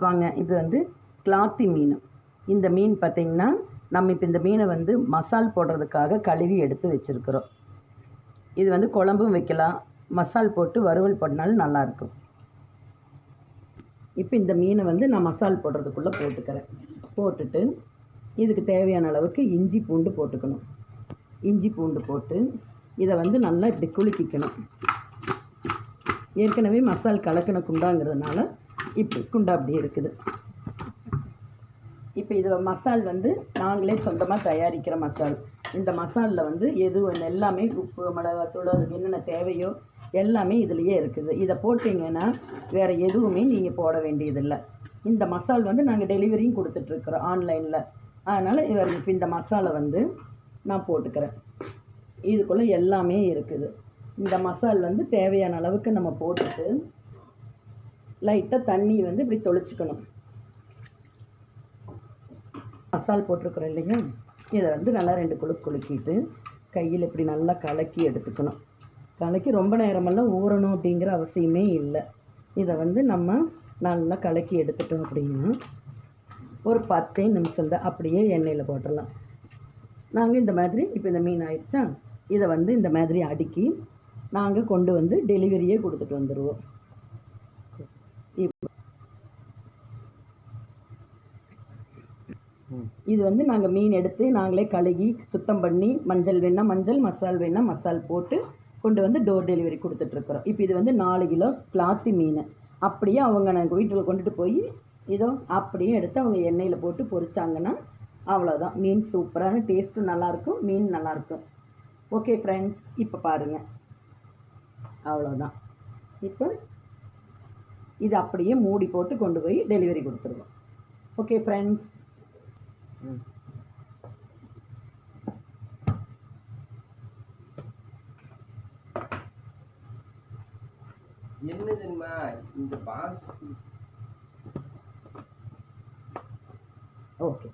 வாங்க, இது வந்து கிளாத்தி மீன். இந்த மீன் பார்த்திங்கன்னா நம்ம இப்போ இந்த மீனை வந்து மசால் போடுறதுக்காக கழுவி எடுத்து வச்சுருக்குறோம். இது வந்து குழம்பும் வைக்கலாம், மசால் போட்டு வறுவல் பண்ணாலும் நல்லாயிருக்கும். இப்போ இந்த மீனை வந்து நான் மசால் போடுறதுக்குள்ளே போட்டுக்கிறேன். போட்டுட்டு இதுக்கு தேவையான அளவுக்கு இஞ்சி பூண்டு போட்டுக்கணும். இஞ்சி பூண்டு போட்டு இதை வந்து நல்லா இப்படி குலுக்கிக்கணும். ஏற்கனவே மசால் கலக்கின குண்டாங்கிறதுனால இப்படி குண்டா அப்படி இருக்குது. இப்போ இது மசால் வந்து நாங்களே சொந்தமாக தயாரிக்கிற மசால். இந்த மசாலில் வந்து எல்லாமே உப்பு, மிளகாத்தூள், அதுக்கு என்னென்ன தேவையோ எல்லாமே இதுலேயே இருக்குது. இதை போட்டிங்கன்னா வேறு எதுவுமே நீங்கள் போட வேண்டியதில்லை. இந்த மசால் வந்து நாங்கள் டெலிவரியும் கொடுத்துட்ருக்குறோம் ஆன்லைனில். அதனால் இப்போ இந்த மசாலை வந்து நான் போட்டுக்கிறேன். இதுக்குள்ளே எல்லாமே இருக்குது. இந்த மசால் வந்து தேவையான அளவுக்கு நம்ம போட்டுட்டு லைட்டாக தண்ணி வந்து இப்படி தொளிச்சுக்கணும். மசால் போட்டிருக்குறோம் இல்லைங்க, இதை வந்து நல்லா 2 குலுக்கிட்டு கையில் இப்படி நல்லா கலக்கி எடுத்துக்கணும். கலக்கி ரொம்ப நேரமெல்லாம் ஊறணும் அப்படிங்கிற அவசியமே இல்லை. இதை வந்து நம்ம நல்லா கலக்கி எடுத்துட்டோம் அப்படின்னா ஒரு 10 நிமிஷம் தான், அப்படியே எண்ணெயில் போட்டுடலாம். நாங்கள் இந்த மாதிரி இப்போ இந்த மீன் ஆயிடுச்சா, இதை வந்து இந்த மாதிரி அடுக்கி நாங்கள் கொண்டு வந்து டெலிவரியே கொடுத்துட்டு வந்துடுவோம். இது வந்து நாங்கள் மீன் எடுத்து நாங்களே கழுகி சுத்தம் பண்ணி மஞ்சள் வேணால் மஞ்சள், மசால் வேணால் மசால் போட்டு கொண்டு வந்து டோர் டெலிவரி கொடுத்துட்ருக்குறோம். இப்போ இது வந்து 4 கிலோ கிளாத்தி மீன். அப்படியே அவங்க நாங்கள் வீட்டில் கொண்டுட்டு போய் இதோ அப்படியே எடுத்து அவங்க எண்ணெயில் போட்டு பொரிச்சாங்கன்னா அவ்வளோதான். மீன் சூப்பரான டேஸ்ட்டும் நல்லாயிருக்கும், மீன் நல்லாயிருக்கும். ஓகே ஃப்ரெண்ட்ஸ், இப்போ பாருங்கள், அவ்வளோதான். இப்போ இது அப்படியே மூடி போட்டு கொண்டு போய் டெலிவரி கொடுத்துருவோம். Okay friends. என்ன தெரியுமா இந்த பாக்ஸ்? ஓகே.